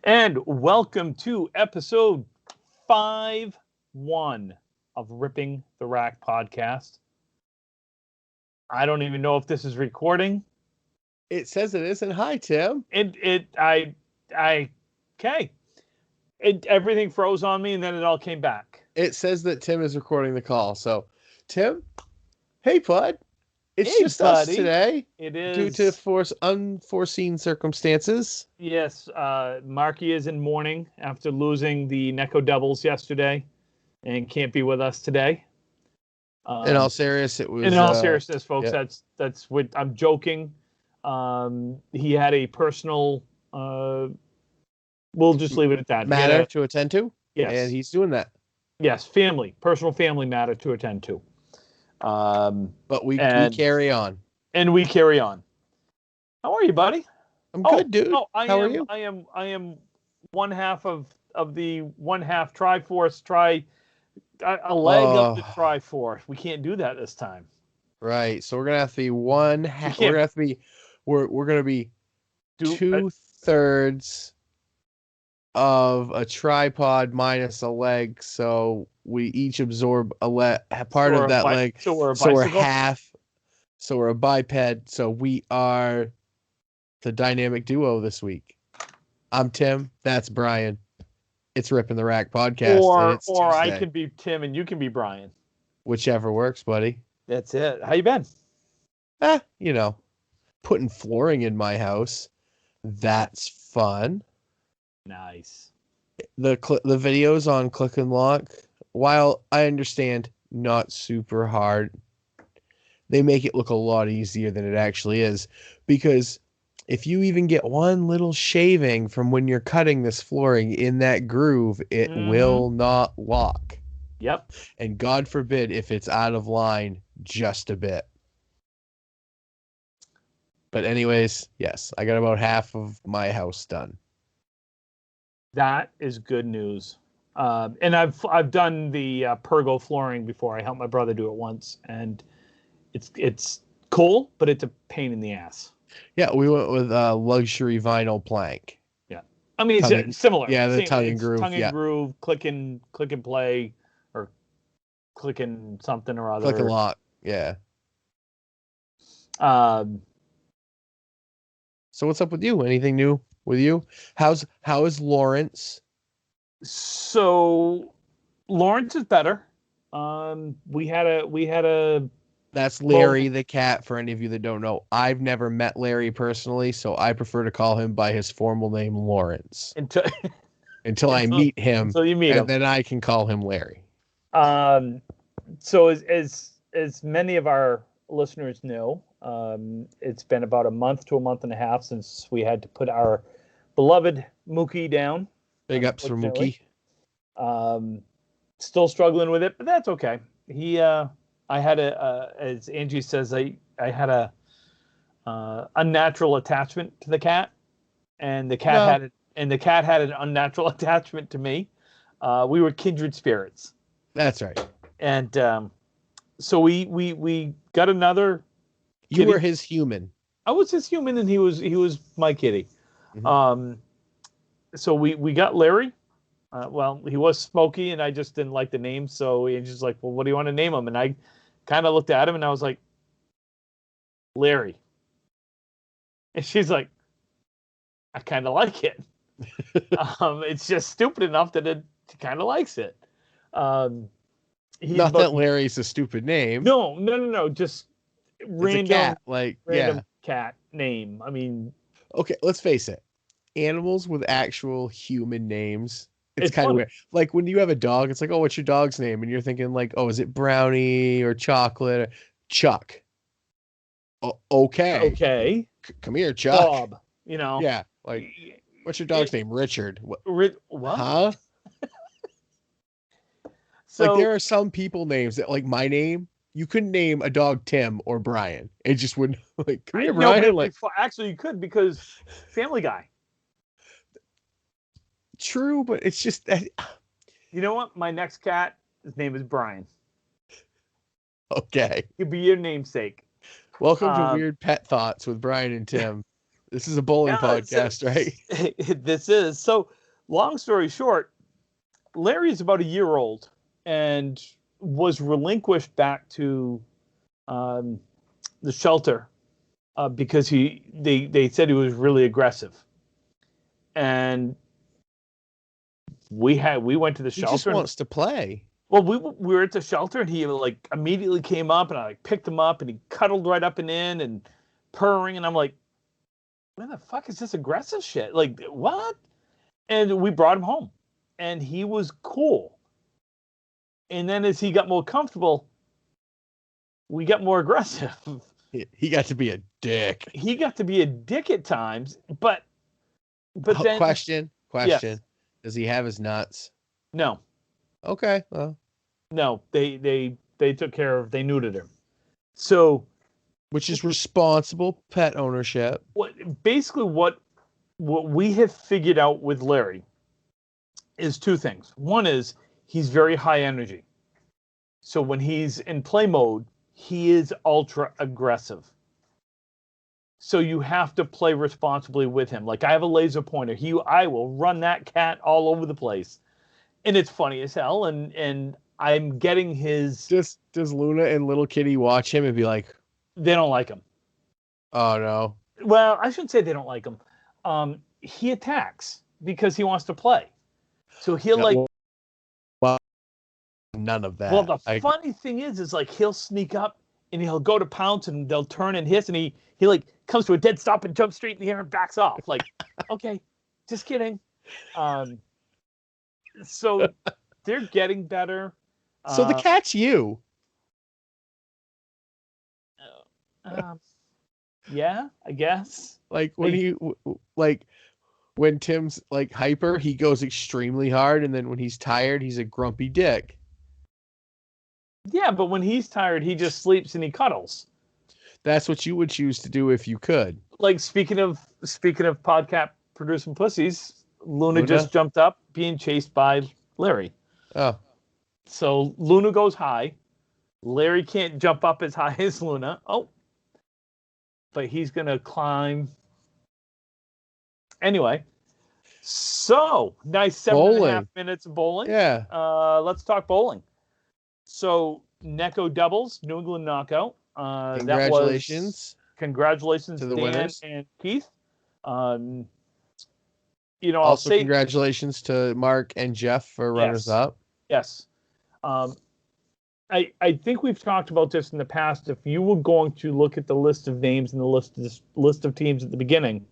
And welcome to episode 5-1 of Ripping the Rack podcast. I don't even know if this is recording. It says it isn't. Hi, Tim. Okay. Everything froze on me and then it all came back. It says that Tim is recording the call. So, Tim, hey, bud. It's Hey, just buddy. us today. It is. Due to unforeseen circumstances. Yes, Marky is in mourning after losing the Necco Devils yesterday and can't be with us today. In all seriousness, it was. In all seriousness, folks, yeah. that's what I'm joking. He had a personal. We'll just leave it at that. Matter to attend to. Yes, and he's doing that. Yes, personal family matter to attend to. But we carry on. And we carry on. How are you, buddy? I'm good, dude. How are you? I am one half of the one half Triforce a leg of the Triforce. We can't do that this time. Right. So we're gonna have to be one half. We're gonna have to be. We're gonna be 2/3 of a tripod minus a leg. So we each absorb a part of that leg. So we're a bicycle? So we're half. So we're a biped. So we are the dynamic duo this week. I'm Tim. That's Brian. It's Ripping the Rack podcast. Or I can be Tim and you can be Brian. Whichever works, buddy. That's it. How you been? Putting flooring in my house. That's fun. Nice. The videos on Click and Lock, while I understand not super hard, they make it look a lot easier than it actually is. Because if you even get one little shaving from when you're cutting this flooring in that groove, it will not lock. Yep. And God forbid if it's out of line just a bit. But anyways, yes, I got about half of my house done. That is good news. And I've done the Pergo flooring before. I helped my brother do it once, and it's cool, but it's a pain in the ass. Yeah, we went with luxury vinyl plank. Yeah, I mean it's similar. Yeah, the tongue and groove. Tongue and groove, click and play, or click and something or other. Click and lock. Yeah. So what's up with you? Anything new with you? How is Lawrence? So Lawrence is better. We had a That's Larry the cat, for any of you that don't know. I've never met Larry personally, so I prefer to call him by his formal name, Lawrence. Until I meet him. Until you meet him. And then I can call him Larry. So as many of our listeners know, it's been about a month to a month and a half since we had to put our beloved Mookie down. Big ups for Mookie. Still struggling with it, but that's okay. I had as Angie says, I had a unnatural attachment to the cat, and the cat had an unnatural attachment to me. We were kindred spirits. That's right. And so we got another. You were his human. I was his human, and he was my kitty. Mm-hmm. So we got Larry. Well, he was Smokey, and I just didn't like the name. So he's just like, well, what do you want to name him? And I kind of looked at him, and I was like, Larry. And she's like, I kind of like it. It's just stupid enough that it kind of likes it. Not that Larry's a stupid name. No. Just random cat name. I mean, okay, let's face it. Animals with actual human names, it's kind of weird. Like when you have a dog, it's like, oh, what's your dog's name? And you're thinking like, oh, is it Brownie or Chocolate? Chuck. Oh, okay. Okay. Come here, Chuck. Bob. Yeah. Like, what's your dog's name? Richard. What? Huh? So, like, there are some people names that, like my name, you couldn't name a dog Tim or Brian. It just wouldn't. Like, come here, Brian. Like, actually, you could, because Family Guy. True, but it's just that. You know what? My next cat, his name is Brian. Okay. He'll be your namesake. Welcome to Weird Pet Thoughts with Brian and Tim. This is a bowling podcast, right? This is. So, long story short, Larry is about a year old and was relinquished back to the shelter because they said he was really aggressive, and we went to the shelter. He just wants to play. Well, we were at the shelter, and he like immediately came up, and I like picked him up, and he cuddled right up and in and purring, and I'm like, "What the fuck is this aggressive shit? Like what?" And we brought him home, and he was cool. And then as he got more comfortable, we got more aggressive. He got to be a dick. He got to be a dick at times, but then question. Yes. Does he have his nuts? No. Okay. Well, No, they took care of. They neutered him. So, which is responsible pet ownership. what we have figured out with Larry is two things. One is he's very high energy. So when he's in play mode, he is ultra aggressive. So you have to play responsibly with him. Like I have a laser pointer. I will run that cat all over the place. And it's funny as hell. And I'm getting his. Does Luna and little kitty watch him and be like, they don't like him. Oh no. Well, I shouldn't say they don't like him. He attacks because he wants to play. So he'll well, none of that. Well, the funny thing is like he'll sneak up and he'll go to pounce and they'll turn and hiss and he like comes to a dead stop and jumps straight in the air and backs off. Like, okay, just kidding. So they're getting better. So the cat's you. Yeah, I guess. Like when Tim's like hyper, he goes extremely hard, and then when he's tired, he's a grumpy dick. Yeah, but when he's tired, he just sleeps and he cuddles. That's what you would choose to do if you could. Like speaking of podcast producing pussies, Luna just jumped up being chased by Larry. Oh. So Luna goes high. Larry can't jump up as high as Luna. Oh. But he's going to climb. Anyway. So, nice 7.5 minutes of bowling. Yeah. Let's talk bowling. So, Necco doubles, New England knockout. Congratulations. Congratulations to the Dan winners. and Keith. Also, I'll say congratulations to Mark and Jeff for runners up. Yes. I think we've talked about this in the past. If you were going to look at the list of names and the list of teams at the beginning,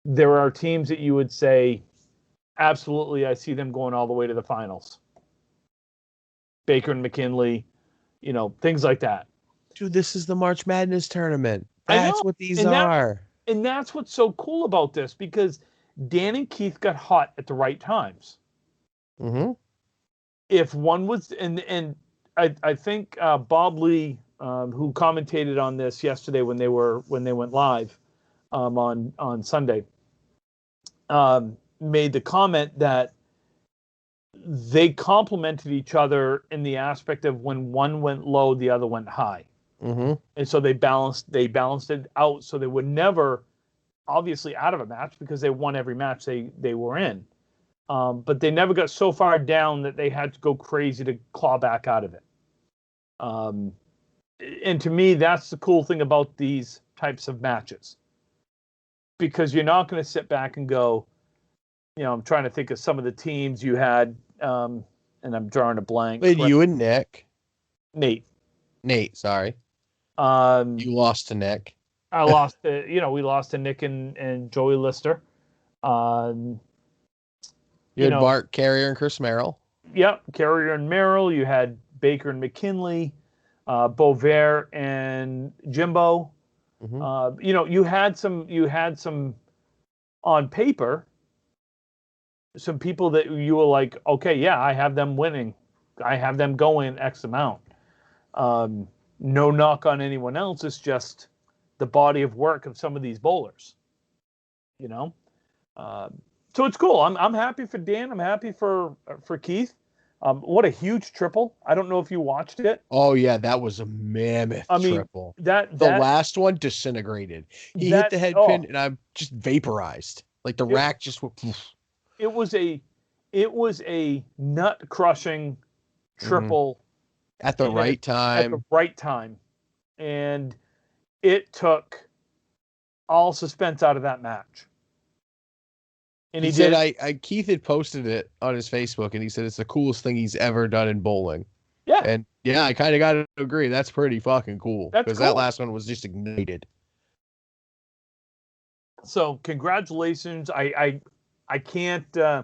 there are teams that you would say, absolutely, I see them going all the way to the finals. Baker and McKinley, things like that. Dude, this is the March Madness tournament. That's what these are. And that's what's so cool about this, because Dan and Keith got hot at the right times. Mm-hmm. If one was, and I think Bob Lee, who commentated on this yesterday when they went live on Sunday, made the comment that they complemented each other in the aspect of when one went low, the other went high. Mm-hmm. And so they balanced it out, so they were never obviously out of a match because they won every match they were in. But they never got so far down that they had to go crazy to claw back out of it. And to me, that's the cool thing about these types of matches, because you're not going to sit back and go, I'm trying to think of some of the teams you had, and I'm drawing a blank. Played you and Nick. Nate, sorry. You lost to Nick. I lost to, we lost to Nick and Joey Lister. You had Mark Carrier and Chris Merrill. Yep, Carrier and Merrill. You had Baker and McKinley, Bovair and Jimbo. Mm-hmm. You had some on paper, some people that you were like, okay, yeah, I have them winning. I have them going X amount. No knock on anyone else. It's just the body of work of some of these bowlers, So it's cool. I'm happy for Dan. I'm happy for Keith. What a huge triple. I don't know if you watched it. Oh yeah, that was a mammoth I mean, triple. that The last one disintegrated. He hit the head pin and I'm just vaporized. Like the rack just went. It was a nut crushing triple at the right time. At the right time. And it took all suspense out of that match. And he said, Keith had posted it on his Facebook, and he said it's the coolest thing he's ever done in bowling. Yeah. And yeah, I kind of got to agree. That's pretty fucking cool. Because that last one was just ignited. So congratulations. I can't, I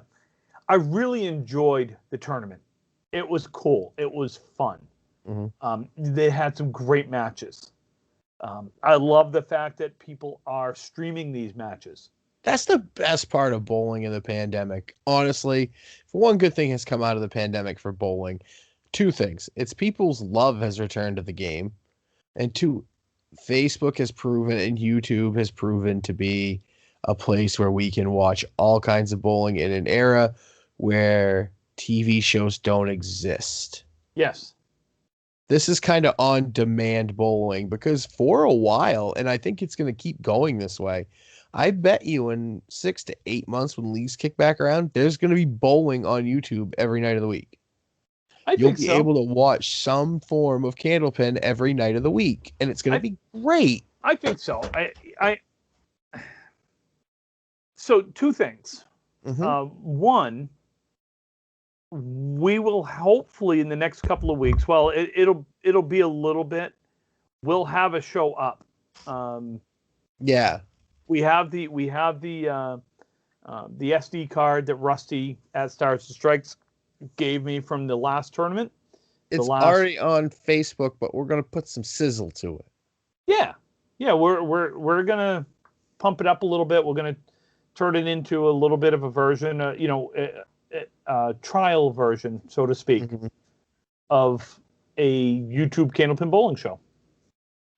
really enjoyed the tournament. It was cool. It was fun. They had some great matches. I love the fact that people are streaming these matches. That's the best part of bowling in the pandemic. Honestly, one good thing has come out of the pandemic for bowling. Two things. It's people's love has returned to the game. And two, Facebook has proven and YouTube has proven to be a place where we can watch all kinds of bowling in an era where TV shows don't exist. Yes. This is kind of on-demand bowling because for a while, and I think it's going to keep going this way, I bet you in 6 to 8 months when leagues kick back around, there's going to be bowling on YouTube every night of the week. You'll be able to watch some form of Candlepin every night of the week, and it's going to be great. I think so. So two things. One, we will hopefully in the next couple of weeks. Well, it'll be a little bit. We'll have a show up. Yeah. We have the SD card that Rusty at Stars and Strikes gave me from the last tournament. It's already on Facebook, but we're gonna put some sizzle to it. Yeah, we're gonna pump it up a little bit. We're gonna turn it into a little bit of a version, trial version, so to speak, of a YouTube Candlepin bowling show.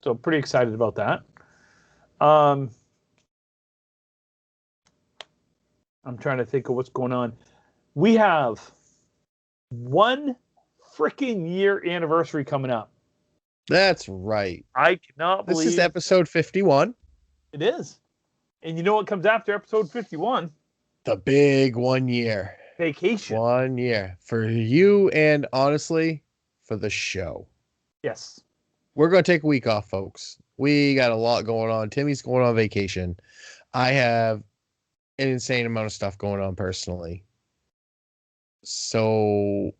So pretty excited about that. I'm trying to think of what's going on. We have 1 freaking year anniversary coming up. That's right. I cannot believe this is episode 51. It is. And you know what comes after episode 51? The big 1 year. Vacation. 1 year. For you and honestly, for the show. Yes. We're going to take a week off, folks. We got a lot going on. Timmy's going on vacation. I have an insane amount of stuff going on personally. So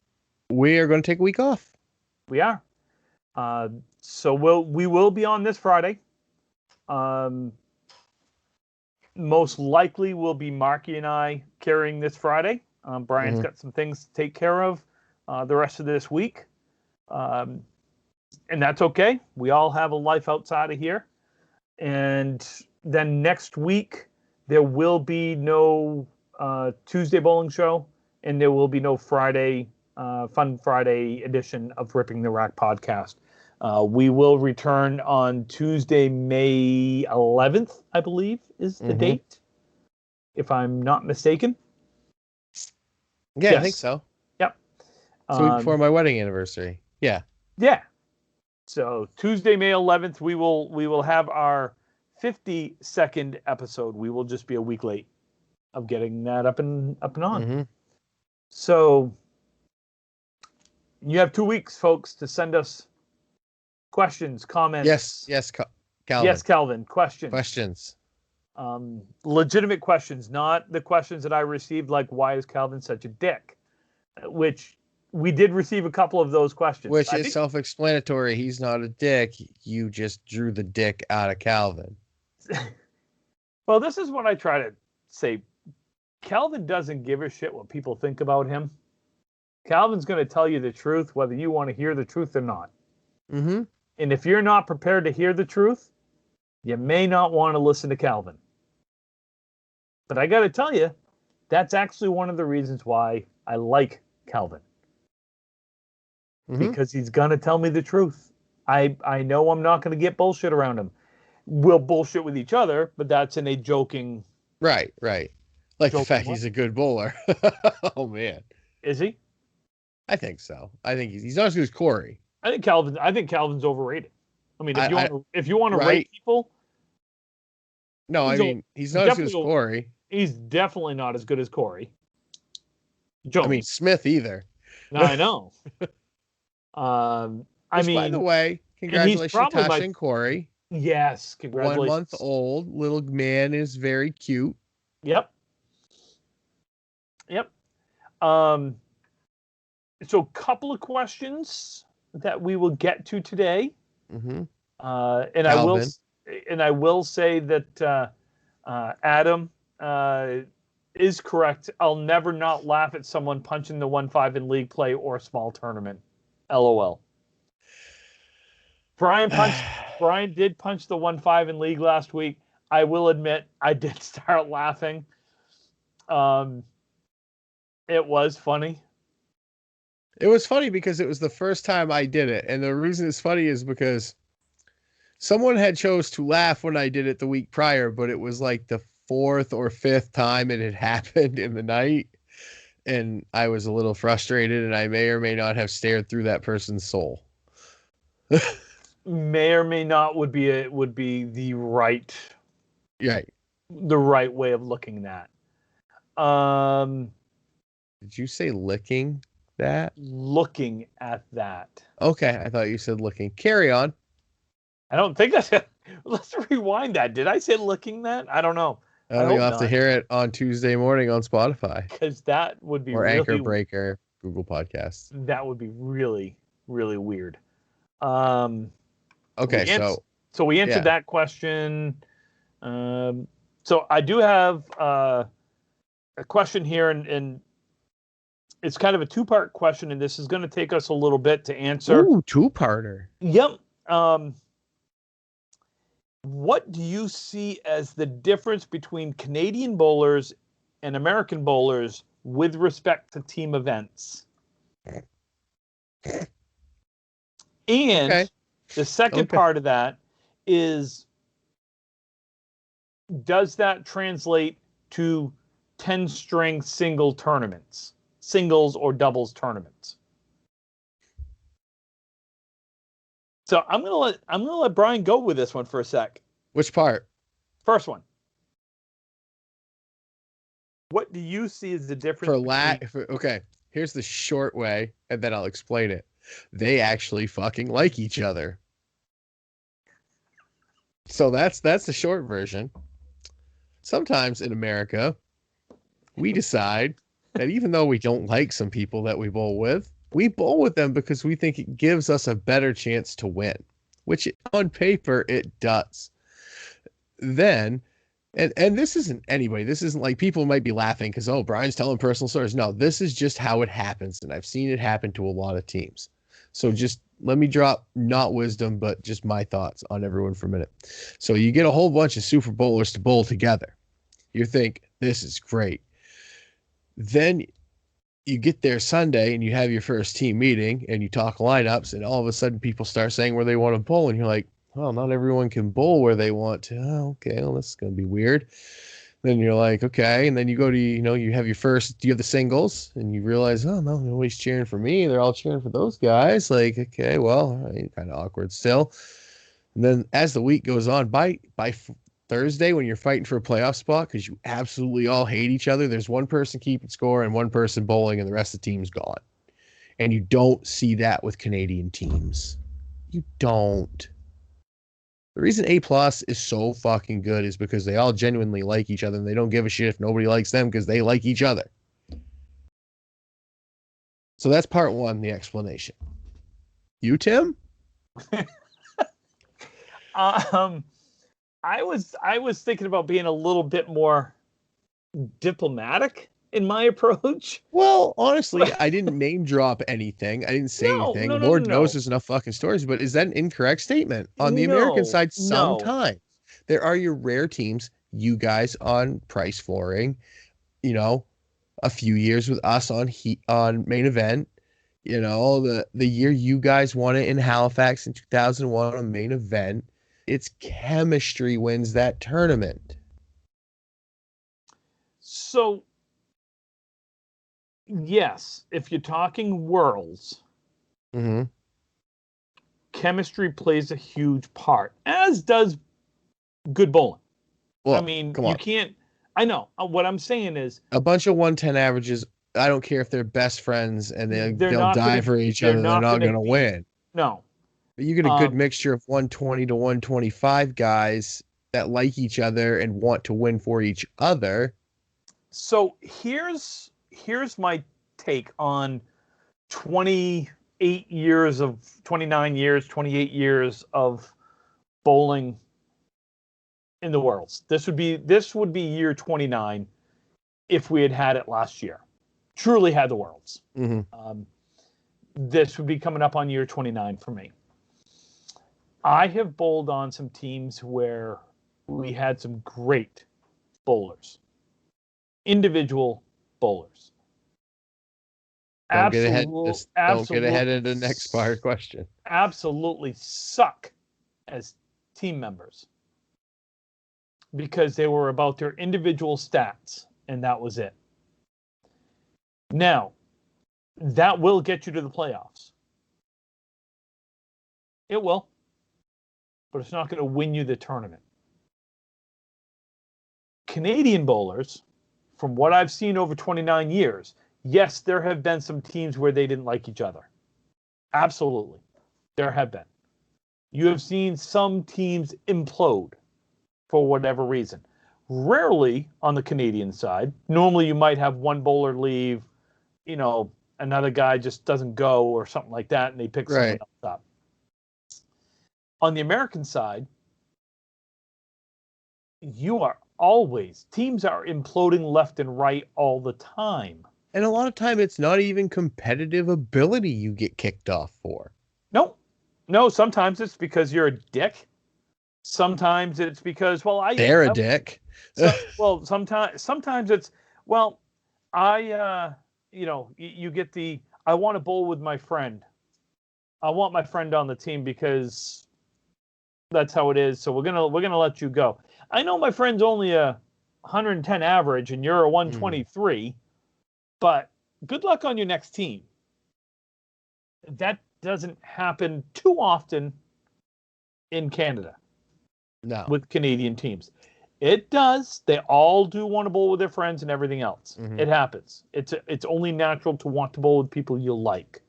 we are going to take a week off. We are. So we will be on this Friday. Most likely will be Marky and I carrying this Friday. Brian's got some things to take care of the rest of this week. And that's okay. We all have a life outside of here. And then next week, there will be no Tuesday bowling show, and there will be no Friday, Fun Friday edition of Ripping the Rack podcast. We will return on Tuesday, May 11th, I believe, is the date, if I'm not mistaken. Yeah, yes. I think so. Yep. So before my wedding anniversary. Yeah. Yeah. So Tuesday, May 11th, we will have our 52nd episode. We will just be a week late of getting that up and on. So you have 2 weeks, folks, to send us questions, comments. Yes, Calvin. Yes, Calvin. Questions. Legitimate questions, not the questions that I received, like why is Calvin such a dick? Which we did receive a couple of those questions. Which is self-explanatory. He's not a dick. You just drew the dick out of Calvin. Well, this is what I try to say. Calvin doesn't give a shit what people think about him. Calvin's going to tell you the truth, whether you want to hear the truth or not. And if you're not prepared to hear the truth, you may not want to listen to Calvin. But I got to tell you, that's actually one of the reasons why I like Calvin. Because he's going to tell me the truth. I know I'm not going to get bullshit around him. We'll bullshit with each other, but that's in a joking... Right. Like the fact he's a good bowler. Oh, man. Is he? I think so. I think he's not as good as Corey. I think Calvin's overrated. I mean, if you want to right. rate people, No, I mean he's not as good as definitely Corey. he's definitely not as good as Corey I mean Jones. Smith either. I know. I Which, by mean, the way, and he's congratulations to probably Tasha my and Corey. yes, 1 month congratulations. old little man is very cute. Yep. Yep. Um, so a couple of questions that we will get to today. Mm-hmm. And Calvin. I will say that Adam is correct. I'll never not laugh at someone punching the 1-5 in league play or small tournament. LOL. Brian did punch the 1-5 in league last week. I will admit I did start laughing. It was funny. It was funny because it was the first time I did it. And the reason it's funny is because someone had chose to laugh when I did it the week prior, but it was like the 4th or 5th time it had happened in the night. And I was a little frustrated, and I may or may not have stared through that person's soul. May or may not would be the right way of looking at. Did you say licking that? Looking at that. Okay, I thought you said looking. Carry on. I don't think that's it. Let's rewind that. Did I say looking that? I don't know. You'll have to hear it on Tuesday morning on Spotify. Because that would be or Anchor Breaker, Google Podcasts. That would be really, really weird. Okay, so we answered that question. So I do have a question here, and it's kind of a two-part question, and this is going to take us a little bit to answer. Ooh, two-parter. Yep. What do you see as the difference between Canadian bowlers and American bowlers with respect to team events? And the second part of that is, does that translate to 10-string single tournaments, singles or doubles tournaments? So I'm gonna let Brian go with this one for a sec. Which part? First one. What do you see as the difference? Okay, here's the short way, and then I'll explain it. They actually fucking like each other. So that's the short version. Sometimes in America, we decide that even though we don't like some people that we bowl with, we bowl with them because we think it gives us a better chance to win, which on paper it does. Then, and this isn't anybody. This isn't like people might be laughing because, oh, Brian's telling personal stories. No, this is just how it happens. And I've seen it happen to a lot of teams. So just let me drop not wisdom, but just my thoughts on everyone for a minute. So you get a whole bunch of super bowlers to bowl together. You think, this is great. Then you get there Sunday and you have your first team meeting and you talk lineups, and all of a sudden people start saying where they want to bowl. And you're like, well, not everyone can bowl where they want to. Oh, okay, well, this is going to be weird. Then you're like, okay. And then you go to, you have your first, you have the singles, and you realize, oh, no, nobody's cheering for me. They're all cheering for those guys. Like, okay, well, kind of awkward still. And then as the week goes on, by Thursday, when you're fighting for a playoff spot, because you absolutely all hate each other, there's one person keeping score and one person bowling, and the rest of the team's gone. And you don't see that with Canadian teams. You don't. The reason A+ is so fucking good is because they all genuinely like each other, and they don't give a shit if nobody likes them because they like each other. So that's part one, the explanation. You, Tim? I was thinking about being a little bit more diplomatic in my approach. Well, honestly, I didn't name drop anything. I didn't say anything. Lord knows there's enough fucking stories, but is that an incorrect statement? On the American side, sometimes there are your rare teams, you guys on price flooring, a few years with us on main event, the year you guys won it in Halifax in 2001 on main event. It's chemistry wins that tournament. So yes, if you're talking worlds, Mm-hmm. chemistry plays a huge part, as does good bowling. I Well, mean, come you on. can't. I know. What I'm saying is, A bunch of 110 averages. I don't care if they're best friends and they're they'll not die gonna. for each They're other. They're not not gonna going to beat. win. No. But you get a good Um. mixture of 120 to 125 guys that like each other and want to win for each other. So here's my take on 28 years of 29 years, 28 years of bowling in the worlds. This would be year 29 if we had it last year. Truly had the worlds. Mm-hmm. This would be coming up on year 29 for me. I have bowled on some teams where we had some great bowlers, individual bowlers. Don't get ahead. Don't get ahead Absolutely, of the next part question. absolutely suck as team members because they were about their individual stats, and that was it. Now, that will get you to the playoffs. It will, but it's not going to win you the tournament. Canadian bowlers, from what I've seen over 29 years, yes, there have been some teams where they didn't like each other. Absolutely. There have been. You have seen some teams implode for whatever reason. Rarely on the Canadian side. Normally you might have one bowler leave, another guy just doesn't go or something like that, and they pick someone Right. else up. On the American side, teams are imploding left and right all the time. And a lot of time it's not even competitive ability you get kicked off for. No, sometimes it's because you're a dick. Sometimes it's because, They're a dick. sometimes it's, you get I want to bowl with my friend. I want my friend on the team because that's how it is. So we're gonna let you go. I know my friend's only a 110 average and you're a 123, but good luck on your next team. That doesn't happen too often in Canada. No. With Canadian teams. It does. They all do want to bowl with their friends and everything else. Mm-hmm. It happens. It's only natural to want to bowl with people you like.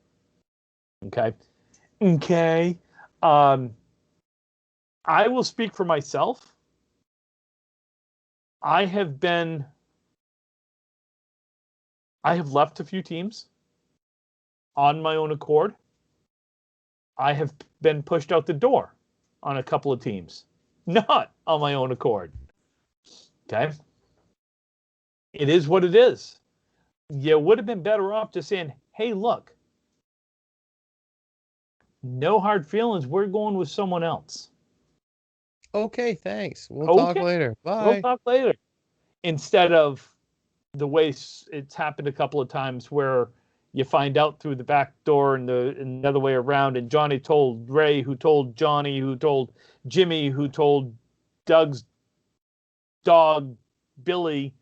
Okay. I will speak for myself. I have left a few teams on my own accord. I have been pushed out the door on a couple of teams, not on my own accord. Okay. It is what it is. You would have been better off just saying, hey, look, no hard feelings. We're going with someone else. Okay, thanks. We'll talk later. Bye. We'll talk later. Instead of the way it's happened a couple of times where you find out through the back door and the other way around. And Johnny told Ray, who told Johnny, who told Jimmy, who told Doug's dog, Billy,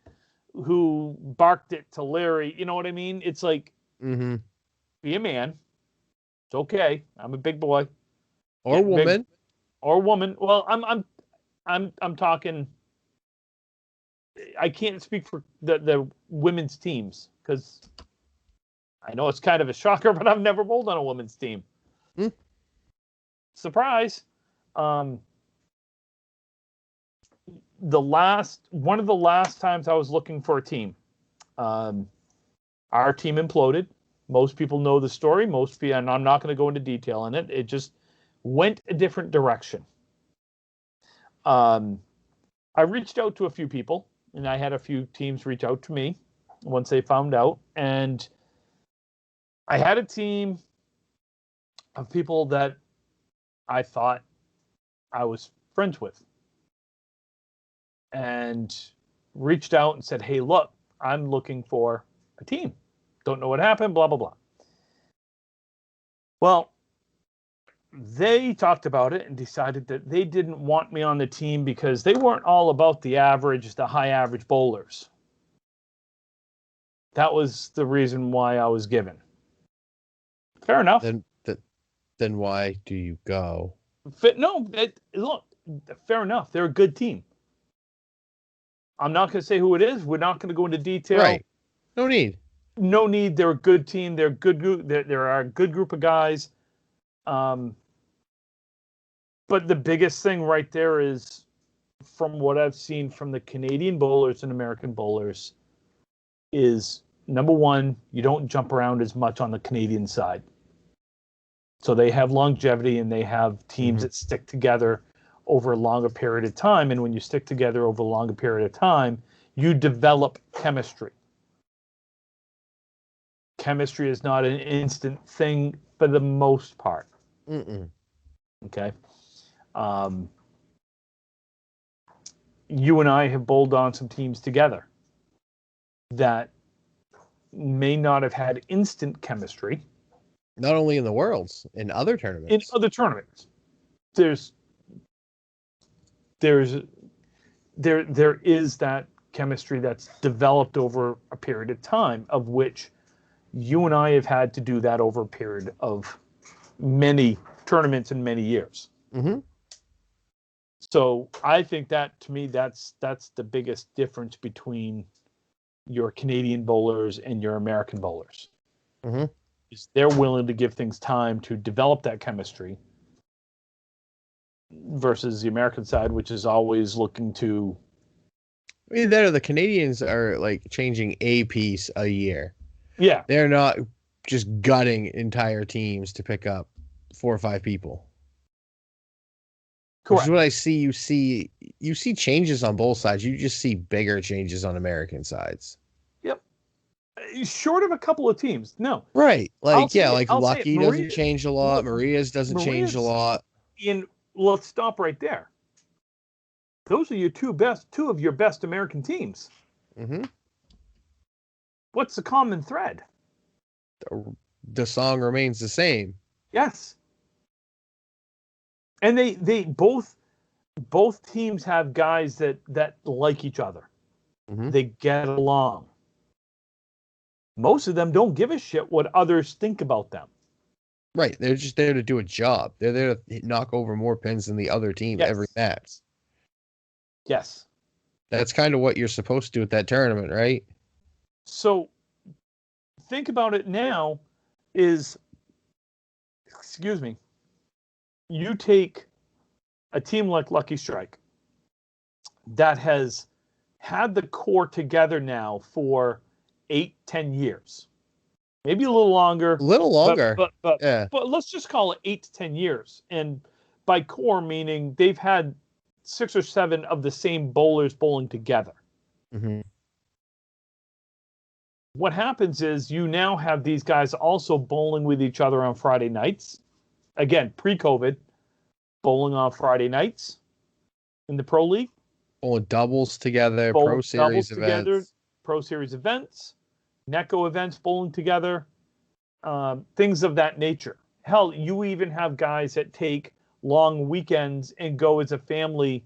who barked it to Larry. You know what I mean? It's like, be a man. It's okay. I'm a big boy. Or woman. Or woman. Well, I'm talking. I can't speak for the women's teams because I know it's kind of a shocker, but I've never bowled on a women's team. Surprise. One of the last times I was looking for a team, our team imploded. Most people know the story. And I'm not going to go into detail on it. It just went a different direction. I reached out to a few people, and I had a few teams reach out to me once they found out. And I had a team of people that I thought I was friends with, and reached out and said, hey, look, I'm looking for a team. Don't know what happened, blah, blah, blah. Well, they talked about it and decided that they didn't want me on the team because they weren't all about the high average bowlers. That was the reason why I was given. Fair enough. Then why do you go? Look, fair enough. They're a good team. I'm not going to say who it is. We're not going to go into detail. Right. No need. No need. They're a good team. They're a good group. There are a good group of guys. But the biggest thing right there is, from what I've seen from the Canadian bowlers and American bowlers, is number one, you don't jump around as much on the Canadian side. So they have longevity and they have teams that stick together over a longer period of time. And when you stick together over a longer period of time, you develop chemistry. Chemistry is not an instant thing for the most part. Okay. You and I have bowled on some teams together that may not have had instant chemistry. Not only in the Worlds, in other tournaments. In other tournaments, there is that chemistry that's developed over a period of time, of which you and I have had to do that over a period of many tournaments and many years. So I think that, to me, that's the biggest difference between your Canadian bowlers and your American bowlers. Is they're willing to give things time to develop that chemistry versus the American side, which is always looking to. I mean, the Canadians are like changing a piece a year. Yeah. They're not just gutting entire teams to pick up 4 or 5 people. Correct. Which is what I see. You see changes on both sides. You just see bigger changes on American sides. Yep. Short of a couple of teams, no. Right. Like, I'll Lucky doesn't change a lot. Maria's doesn't change a lot. And let's stop right there. Those are your two of your best American teams. What's the common thread? The song remains the same. Yes. And they both teams have guys that like each other. They get along. Most of them don't give a shit what others think about them. Right. They're just there to do a job. They're there to knock over more pins than the other team every match. Yes. That's kind of what you're supposed to do at that tournament, right? So think about it now is, excuse me, you take a team like Lucky Strike that has had the core together now for 8-10 years, maybe a little longer. But let's just call it 8 to 10 years. And by core, meaning they've had 6 or 7 of the same bowlers bowling together. What happens is you now have these guys also bowling with each other on Friday nights. Again, pre-COVID, bowling on Friday nights in the Pro League. Bowling doubles together, Pro Series events. Pro Series events, NECO events, bowling together, things of that nature. Hell, you even have guys that take long weekends and go as a family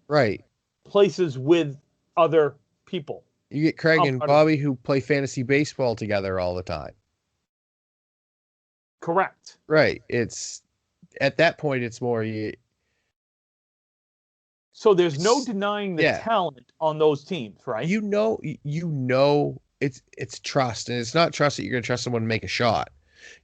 places with other people. You get Craig and Bobby who play fantasy baseball together all the time. Correct. Right. It's at that point it's more so there's no denying the talent on those teams, right? You know it's trust, and it's not trust that you're going to trust someone to make a shot.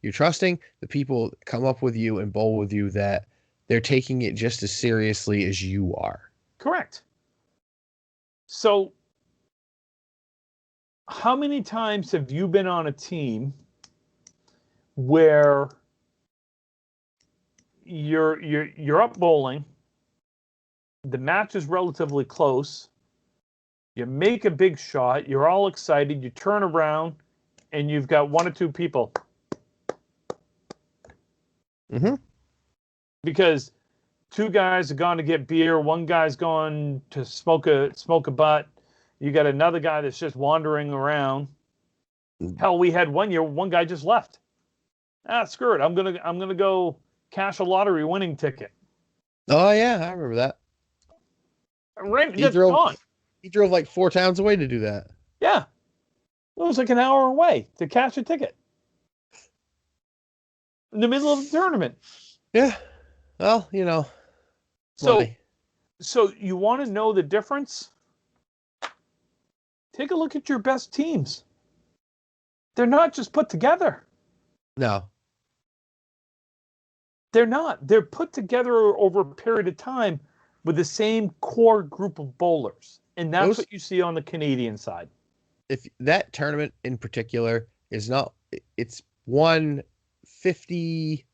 You're trusting the people that come up with you and bowl with you, that they're taking it just as seriously as you are. Correct. So how many times have you been on a team where you're up bowling, the match is relatively close, you make a big shot, you're all excited, you turn around, and you've got 1 or 2 people. Because 2 guys are gone to get beer, 1 guy's gone to smoke a butt, you got another guy that's just wandering around. Hell, we had 1 year, 1 guy just left. Screw it, I'm gonna go cash a lottery winning ticket. Oh yeah, I remember that. He drove like 4 towns away to do that. Yeah. It was like an hour away to cash a ticket in the middle of the tournament. Yeah. Well, money. So you want to know the difference? Take a look at your best teams. They're not just put together. No. They're not. They're put together over a period of time with the same core group of bowlers. And that's what you see on the Canadian side. If that tournament in particular is not, it's 150,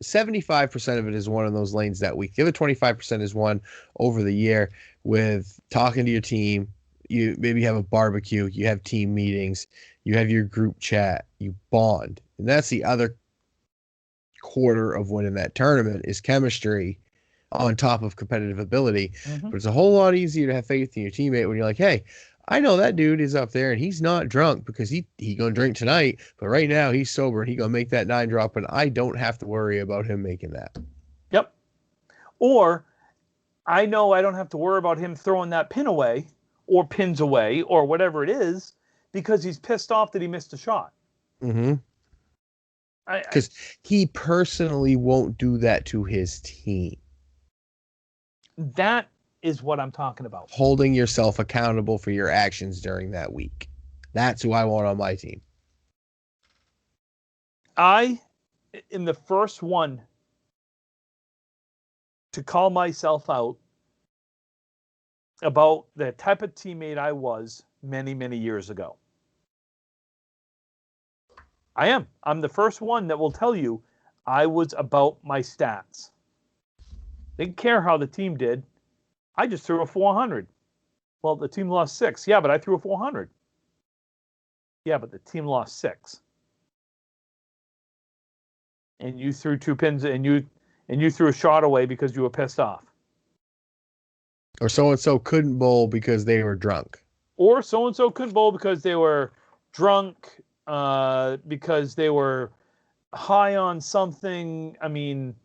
75% of it is won in those lanes that week. The other 25% is won over the year with talking to your team. You maybe have a barbecue, you have team meetings, you have your group chat, you bond. And that's the other quarter of winning that tournament is chemistry on top of competitive ability. Mm-hmm. But it's a whole lot easier to have faith in your teammate when you're like, hey, I know that dude is up there and he's not drunk because he gonna drink tonight, but right now he's sober and he gonna make that 9 drop and I don't have to worry about him making that. Yep. Or I know I don't have to worry about him throwing that pin away or pins away or whatever it is because he's pissed off that he missed a shot. Mm-hmm. Because he personally won't do that to his team. That is what I'm talking about. Holding yourself accountable for your actions during that week. That's who I want on my team. I am the first one to call myself out about the type of teammate I was many, many years ago. I am. I'm the first one that will tell you I was about my stats. Didn't care how the team did. I just threw a 400. Well, the team lost 6. Yeah, but I threw a 400. Yeah, but the team lost 6. And you threw 2 pins and you threw a shot away because you were pissed off. Or so-and-so couldn't bowl because they were drunk. Or so-and-so couldn't bowl because they were drunk, because they were high on something. I mean,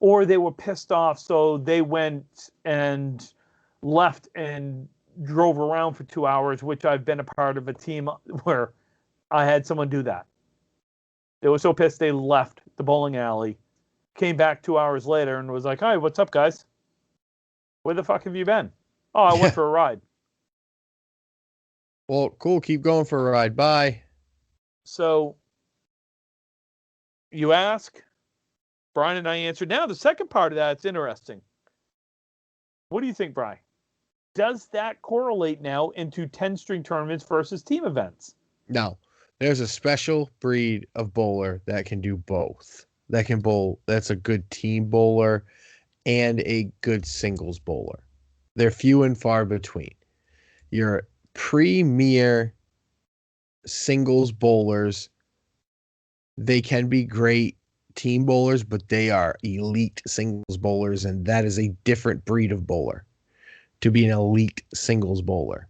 or they were pissed off, so they went and left and drove around for 2 hours, which I've been a part of a team where I had someone do that. They were so pissed they left the bowling alley, came back 2 hours later and was like, "Hi, what's up, guys? Where the fuck have you been?" "Oh, I went for a ride." Well, cool. Keep going for a ride. Bye. So you ask, Brian and I answered. Now the second part of that's interesting. What do you think, Brian? Does that correlate now into 10-string tournaments versus team events? No. There's a special breed of bowler that can do both. That can bowl. That's a good team bowler and a good singles bowler. They're few and far between. Your premier singles bowlers, they can be great team bowlers, but they are elite singles bowlers, and that is a different breed of bowler to be an elite singles bowler.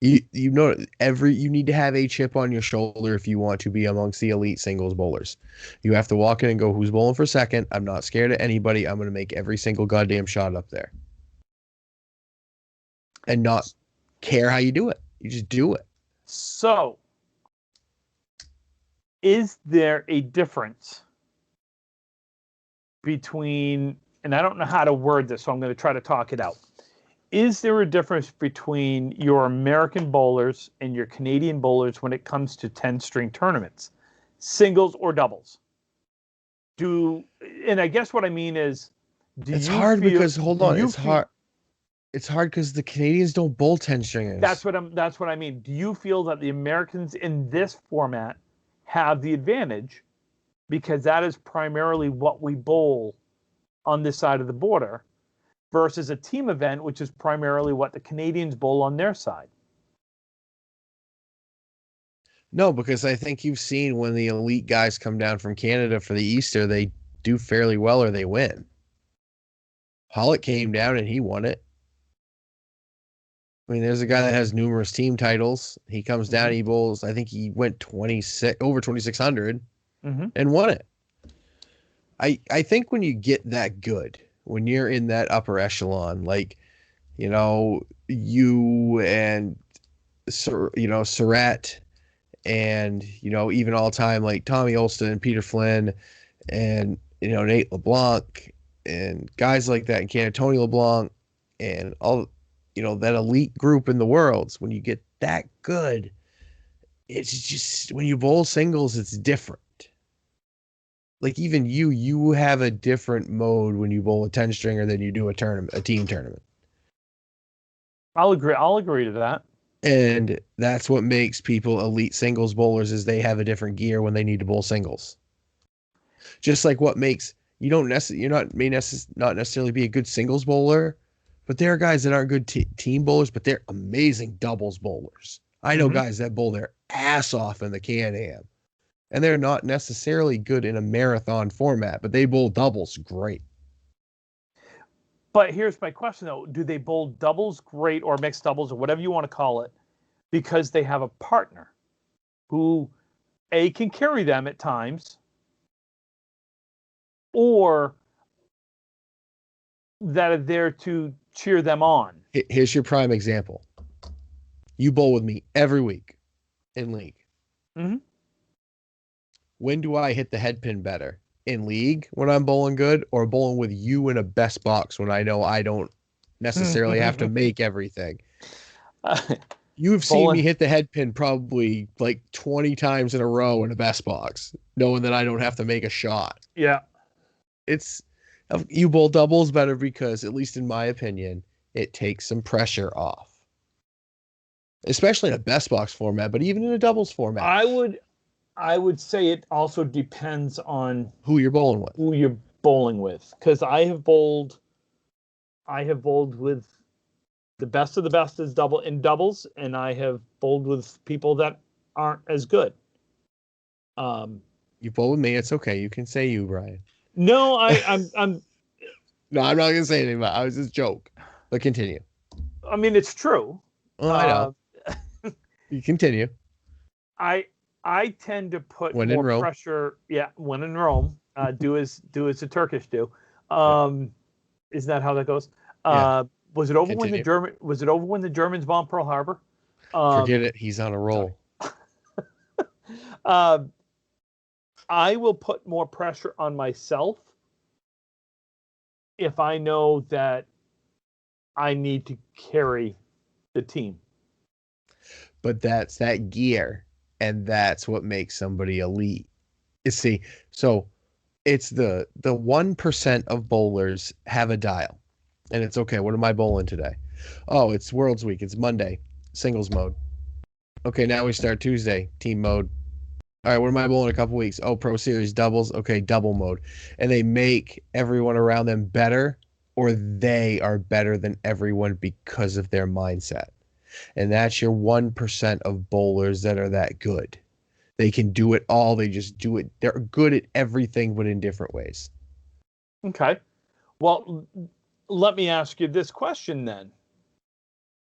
You need to have a chip on your shoulder if you want to be amongst the elite singles bowlers. You have to walk in and go, who's bowling for second? I'm not scared of anybody. I'm going to make every single goddamn shot up there. And not care how you do it. You just do it. So, is there a difference between, and I don't know how to word this, so I'm going to try to talk it out. Is there a difference between your American bowlers and your Canadian bowlers when it comes to 10-string tournaments, singles or doubles? And I guess what I mean is, it's hard because It's hard because the Canadians don't bowl 10 stringers. That's what I mean. Do you feel that the Americans in this format have the advantage because that is primarily what we bowl on this side of the border, versus a team event, which is primarily what the Canadians bowl on their side? No, because I think you've seen when the elite guys come down from Canada for the Easter, they do fairly well or they win. Pollock came down and he won it. I mean, there's a guy that has numerous team titles. He comes down, he bowls. I think he went over 2,600 and won it. I think when you get that good, when you're in that upper echelon, like, you and Surratt, and even all time like Tommy Olston and Peter Flynn, and Nate LeBlanc and guys like that, and Tony LeBlanc, and all that elite group in the worlds. When you get that good, it's just when you bowl singles, it's different. Like even you have a different mode when you bowl a 10 stringer than you do a team tournament. I'll agree to that. And that's what makes people elite singles bowlers, is they have a different gear when they need to bowl singles. Just like what makes not necessarily be a good singles bowler, but there are guys that aren't good team bowlers, but they're amazing doubles bowlers. I know guys that bowl their ass off in the Can-Am, and they're not necessarily good in a marathon format, but they bowl doubles great. But here's my question, though. Do they bowl doubles great, or mixed doubles, or whatever you want to call it, because they have a partner who, A, can carry them at times, or that are there to cheer them on? Here's your prime example. You bowl with me every week in league. Mm-hmm. When do I hit the head pin better? In league when I'm bowling good, or bowling with you in a best box when I know I don't necessarily have to make everything? You've seen me hit the head pin probably like 20 times in a row in a best box, knowing that I don't have to make a shot. Yeah. You bowl doubles better because, at least in my opinion, it takes some pressure off. Especially in a best box format, but even in a doubles format. I would say it also depends on who you're bowling with. Because I have bowled with the best of the best as in doubles, and I have bowled with people that aren't as good. You bowl with me, it's okay. You can say you, Brian. No, I'm No, I'm not gonna say anything about it. I was just joke. But continue. I mean, it's true. Oh, I know. You continue. I tend to put when more pressure. Yeah, when in Rome, do as the Turkish do. Isn't that how that goes? Yeah. Was it over when the Germans bombed Pearl Harbor? Forget it. He's on a roll. I will put more pressure on myself if I know that I need to carry the team. But that's that gear, and that's what makes somebody elite. You see, so it's the 1% of bowlers have a dial, and it's okay. What am I bowling today? Oh, it's Worlds Week. It's Monday, singles mode. Okay, now we start Tuesday, team mode. All right, what am I bowling in a couple weeks? Oh, Pro Series doubles. Okay, double mode. And they make everyone around them better, or they are better than everyone because of their mindset. And that's your 1% of bowlers that are that good. They can do it all. They just do it. They're good at everything, but in different ways. Okay. Well, let me ask you this question then.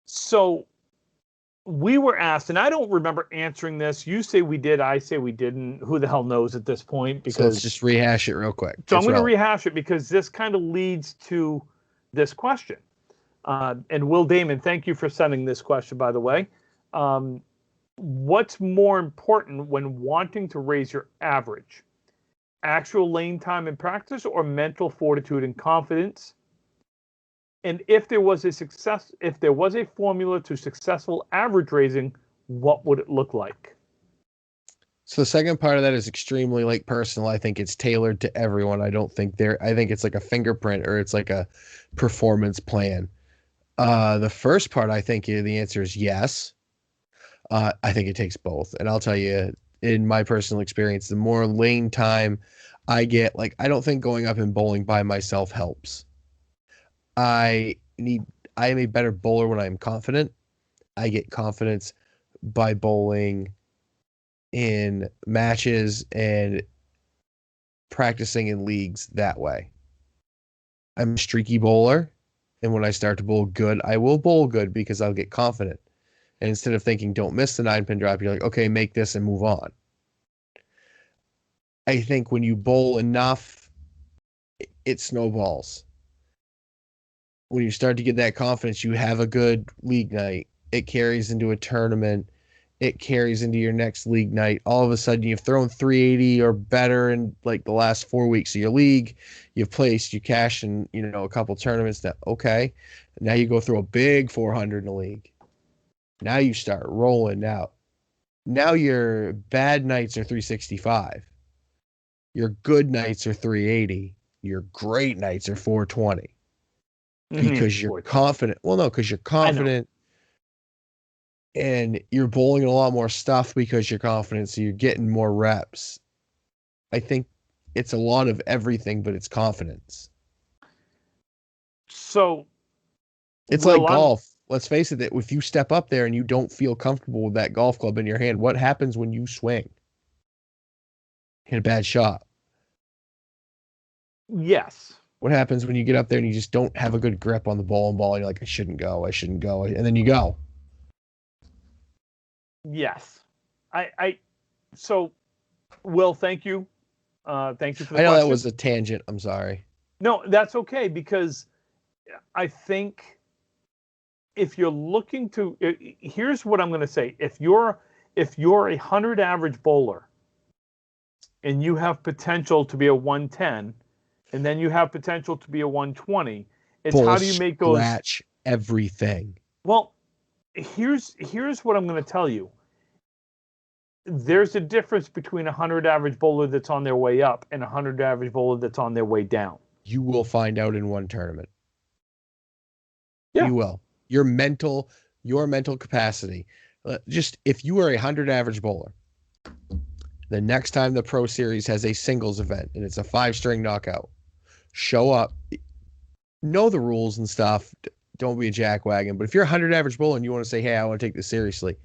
So we were asked, and I don't remember answering this. You say we did. I say we didn't. Who the hell knows at this point? Because so let's just rehash it real quick. So I'm going to rehash it because this kind of leads to this question. And Will Damon, thank you for sending this question, by the way. What's more important when wanting to raise your average? Actual lane time in practice, or mental fortitude and confidence? And if there was a formula to successful average raising, what would it look like? So the second part of that is extremely personal. I think it's tailored to everyone. I think it's like a fingerprint, or it's like a performance plan. The first part, I think the answer is yes. I think it takes both. And I'll tell you, in my personal experience, the more lane time I get, I don't think going up and bowling by myself helps. I am a better bowler when I'm confident. I get confidence by bowling in matches and practicing in leagues that way. I'm a streaky bowler, and when I start to bowl good, I will bowl good because I'll get confident. And instead of thinking, don't miss the 9-pin drop, you're like, okay, make this and move on. I think when you bowl enough, it snowballs. When you start to get that confidence, you have a good league night, it carries into a tournament, it carries into your next league night. All of a sudden, you've thrown 380 or better in like the last 4 weeks of your league. You've placed, you cash in, a couple tournaments. That okay, now you go through a big 400 in a league. Now you start rolling out. Now your bad nights are 365. Your good nights are 380. Your great nights are 420 because you're confident. Well, no, because you're confident and you're bowling a lot more stuff because you're confident. So you're getting more reps. I think it's a lot of everything, but it's confidence. So it's like golf. Let's face it, that if you step up there and you don't feel comfortable with that golf club in your hand, what happens when you swing? Hit a bad shot. Yes. What happens when you get up there and you just don't have a good grip on the ball and you're like, I shouldn't go. And then you go. Yes. So, Will, thank you. Thank you for the I know question. That was a tangent. I'm sorry. No, that's okay, because I think if you're looking to, here's what I'm going to say. If you're a 100 average bowler and you have potential to be a 110, and then you have potential to be a 120, it's how do you make those scratch everything? Well, here's what I'm going to tell you. There's a difference between a 100 average bowler that's on their way up and a 100 average bowler that's on their way down. You will find out in one tournament. Yeah. You will. Your mental capacity. Just if you are a 100 average bowler, the next time the Pro Series has a singles event and it's a 5-string knockout, show up, know the rules and stuff. Don't be a jackwagon. But if you're a 100 average bowler and you want to say, hey, I want to take this seriously,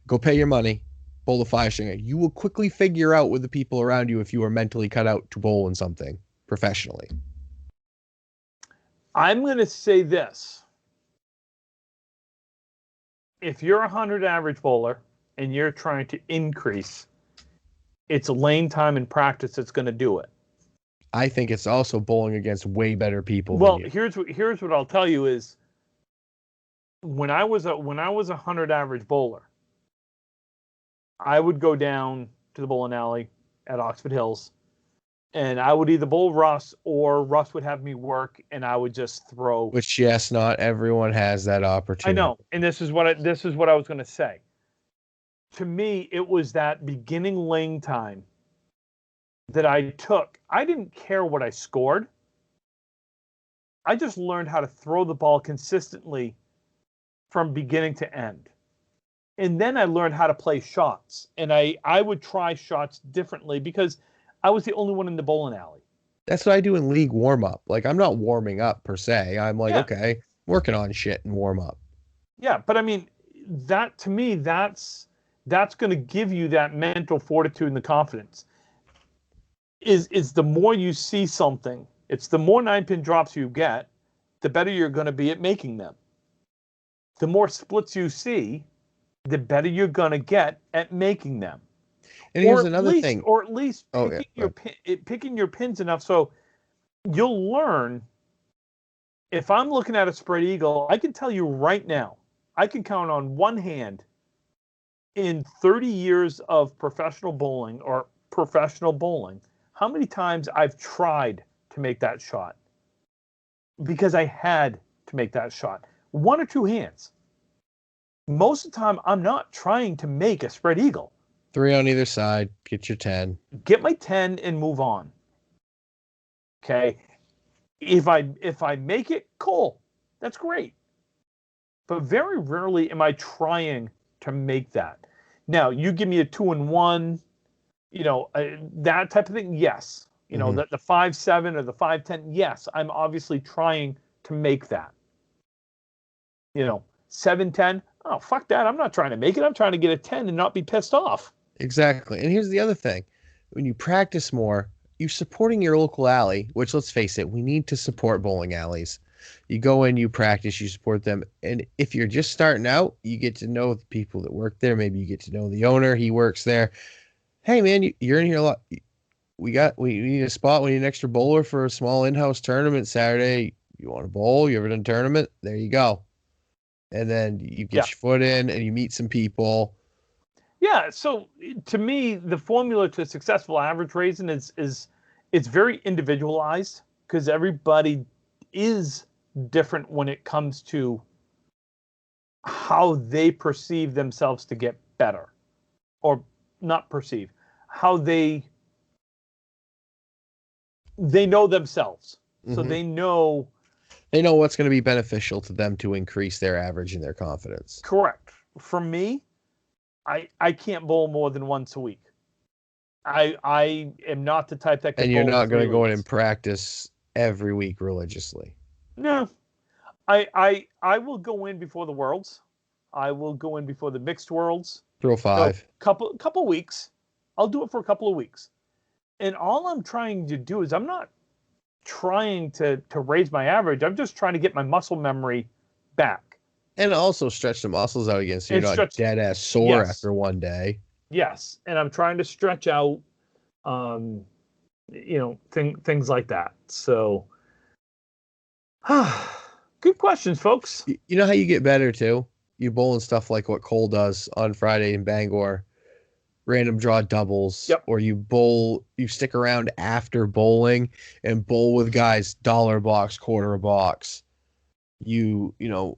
go pay your money, bowl the 5-string. You will quickly figure out with the people around you if you are mentally cut out to bowl in something professionally. I'm going to say this. If you're a 100 average bowler and you're trying to increase, it's lane time and practice that's going to do it. I think it's also bowling against way better people. Well, than you. here's what I'll tell you is when I was a 100 average bowler, I would go down to the bowling alley at Oxford Hills, and I would either bowl Russ or Russ would have me work, and I would just throw. Which, yes, not everyone has that opportunity. I know, and this is what I was going to say. To me, it was that beginning lane time that I took. I didn't care what I scored. I just learned how to throw the ball consistently from beginning to end. And then I learned how to play shots. And I would try shots differently because I was the only one in the bowling alley. That's what I do in league warm-up. Like, I'm not warming up per se. I'm like, okay, working on shit and warm up. Yeah, but I mean, that to me, that's going to give you that mental fortitude and the confidence. Is the more you see something, it's the more 9-pin drops you get, the better you're going to be at making them. The more splits you see, the better you're going to get at making them. And here's another thing. Or at least picking your pins enough so you'll learn. If I'm looking at a spread eagle, I can tell you right now, I can count on one hand in 30 years of professional bowling how many times I've tried to make that shot because I had to make that shot. One or two hands. Most of the time, I'm not trying to make a spread eagle. 3 on either side. Get your 10. Get my 10 and move on. Okay. If I make it, cool. That's great. But very rarely am I trying to make that. Now, you give me a 2-1, that type of thing. Yes. The 5-7 or the 5-10. Yes. I'm obviously trying to make that. 7-10. Oh, fuck that. I'm not trying to make it. I'm trying to get a 10 and not be pissed off. Exactly. And here's the other thing. When you practice more, you're supporting your local alley, which, let's face it, we need to support bowling alleys. You go in, you practice, you support them. And if you're just starting out, you get to know the people that work there. Maybe you get to know the owner. He works there. Hey, man, you're in here a lot. We need a spot. We need an extra bowler for a small in-house tournament Saturday. You want to bowl? You ever done a tournament? There you go. and then you get Yeah. your foot in and you meet some people. Yeah. So to me, the formula to successful average raising is it's very individualized because everybody is different when it comes to how they perceive themselves to get better, or not perceive, how they know themselves. So Mhm. they know. They know what's going to be beneficial to them to increase their average and their confidence. Correct. For me, I can't bowl more than once a week. I am not the type that could And you're bowl not going to 3 go in weeks. and practice every week religiously. No, I will go in before the Worlds. I will go in before the mixed Worlds. Throw So five. couple weeks. I'll do it for a couple of weeks. And all I'm trying to do is I'm not trying to raise my average. I'm just trying to get my muscle memory back And also stretch the muscles out again so you're and not stretch. dead ass sore Yes, after one day. yes, and I'm trying to stretch out, things like that. So, good questions, folks. You know how you get better too? You bowl and stuff like what Cole does on Friday in Bangor. Random draw doubles. Yep. Or you stick around after bowling and bowl with guys dollar box, quarter a box. You bowl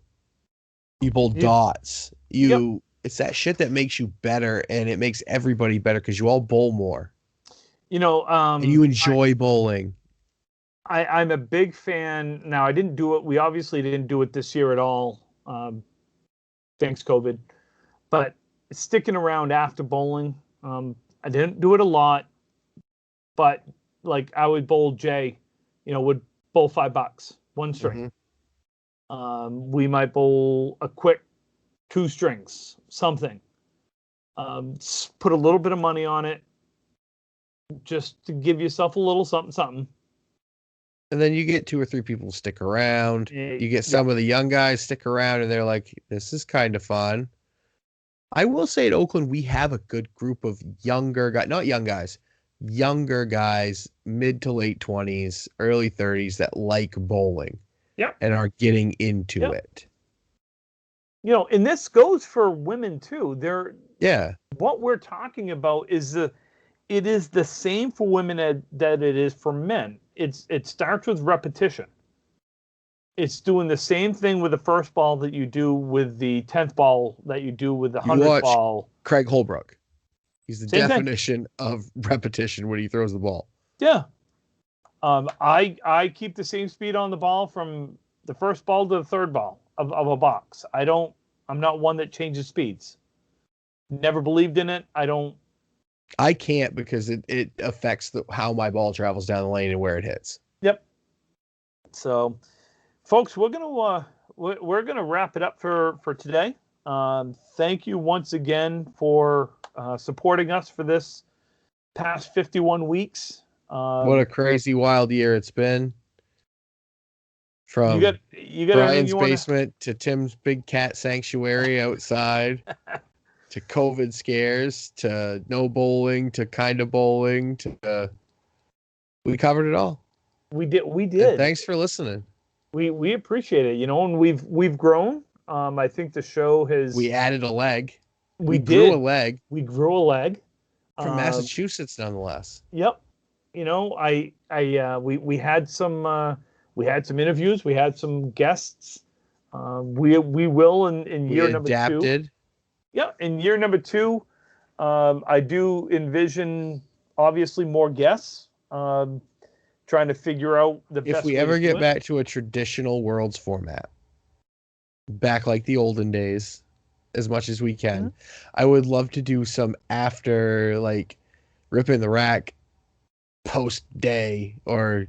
dots. Yep. It's that shit that makes you better, and it makes everybody better because you all bowl more. And you enjoy bowling. I'm a big fan. Now, I didn't do it. We obviously didn't do it this year at all. Thanks, COVID. But sticking around after bowling, I didn't do it a lot. But like I would bowl Jay, would bowl $5, one string. We might bowl a quick 2 strings, something. Put a little bit of money on it, just to give yourself a little something, something. And then you get 2 or 3 people stick around. You get some of the young guys stick around, and they're like, this is kind of fun. I will say at Oakland, we have a good group of younger guys, not young guys, younger guys, mid to late 20s, early 30s that like bowling. Yep. And are getting into it. And this goes for women too. Yeah. What we're talking about is it is the same for women that it is for men. It starts with repetition. It's doing the same thing with the first ball that you do with the 10th ball that you do with the 100th ball. Craig Holbrook. He's the Same definition of repetition when he throws the ball. Yeah. I keep the same speed on the ball from the first ball to the third ball of a box. I'm not one that changes speeds. Never believed in it. I can't because it affects how my ball travels down the lane and where it hits. Yep. So, folks, we're gonna wrap it up for today. Thank you once again for supporting us for this past 51 weeks. What a crazy wild year it's been. From you got Brian's basement to Tim's big cat sanctuary outside. To COVID scares, to no bowling, to kind of bowling, to we covered it all. We did. And thanks for listening. We appreciate it. And we've grown. I think the show has. We added a leg. We grew a leg. We grew a leg from Massachusetts, nonetheless. Yep. We had some interviews. We had some guests. We will in year number 2. Yeah, in year number 2, I do envision obviously more guests. Trying to figure out the best. If we ever get back to a traditional Worlds format, back like the olden days, as much as we can, I would love to do some after ripping the rack post day, or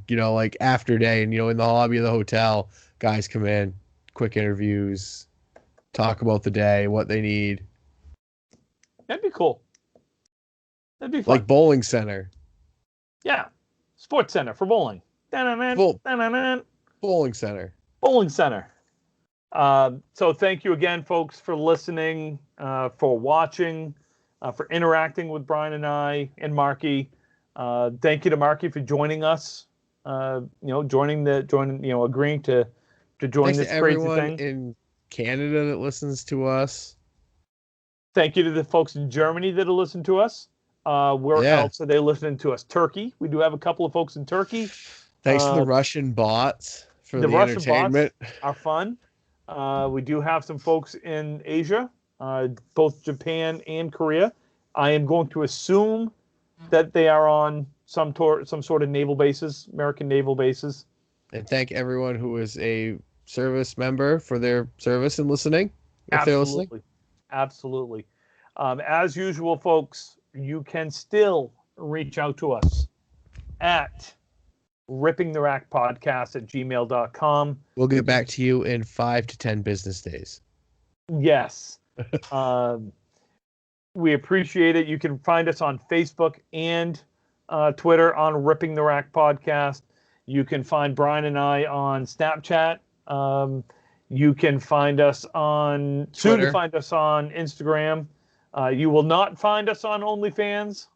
after day, and in the lobby of the hotel, guys come in, quick interviews, talk about the day, what they need. That'd be cool. That'd be fun. Like Bowling Center. Yeah. Sports Center for bowling. Bowling Center. Bowling Center. So thank you again, folks, for listening, for watching, for interacting with Brian and I and Marky. Thank you to Marky for joining us. Agreeing to join Thanks this crazy thing. in Canada that listens to us. Thank you to the folks in Germany that listen to us. Where else are they listening to us? Turkey. We do have a couple of folks in Turkey. Thanks to the Russian bots for the Russian entertainment. Bots are fun. We do have some folks in Asia, both Japan and Korea. I am going to assume that they are on some sort of naval bases, American naval bases. And thank everyone who is a service member for their service and listening. If they're listening. Absolutely. As usual, folks, you can still reach out to us at rippingtherackpodcast@gmail.com. We'll get back to you in 5 to 10 business days. Yes. We appreciate it. You can find us on Facebook and Twitter on Ripping the Rack Podcast. You can find Brian and I on Snapchat. You can find us on Twitter. Soon to find us on Instagram. You will not find us on OnlyFans.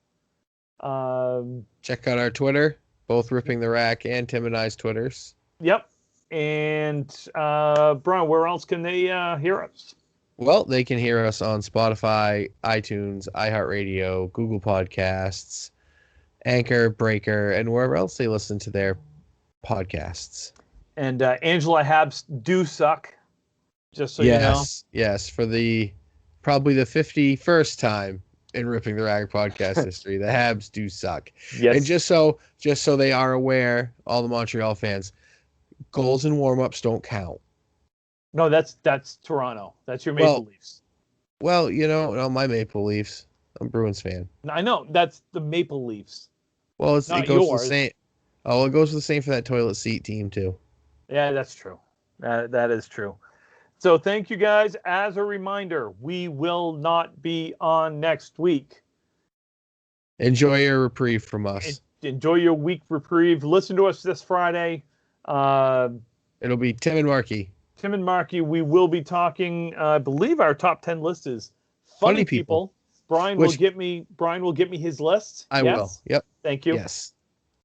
Check out our Twitter, both Ripping the Rack and Tim and I's Twitters. Yep. And Brian, where else can they hear us? Well, they can hear us on Spotify, iTunes, iHeartRadio, Google Podcasts, Anchor, Breaker, and wherever else they listen to their podcasts. And Angela Habs do suck, just so you know. Yes, for probably the 51st time in Ripping the Rack podcast history, the Habs do suck. Yes. And just so they are aware, all the Montreal fans, goals and warm-ups don't count. No, that's Toronto. That's your Maple Leafs. Well, no, my Maple Leafs. I'm a Bruins fan. I know that's the Maple Leafs. Well, it goes yours. the same. Oh, it goes the same for that toilet seat team too. Yeah, that's true. That is true. So thank you guys. As a reminder, we will not be on next week. Enjoy your reprieve from us. Enjoy your week reprieve. Listen to us this Friday. It'll be Tim and Marky. Tim and Marky, we will be talking. I believe our top 10 list is funny people. Brian will get me his list. I will. Yep. Thank you. Yes.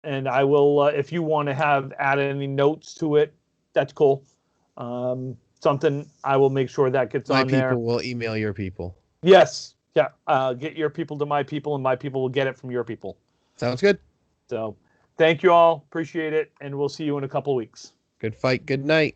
And I will, if you want to add any notes to it, that's cool. Something I will make sure that gets on there. My people will email your people. Yes. Yeah. Get your people to my people, and my people will get it from your people. Sounds good. So thank you all. Appreciate it. And we'll see you in a couple of weeks. Good fight. Good night.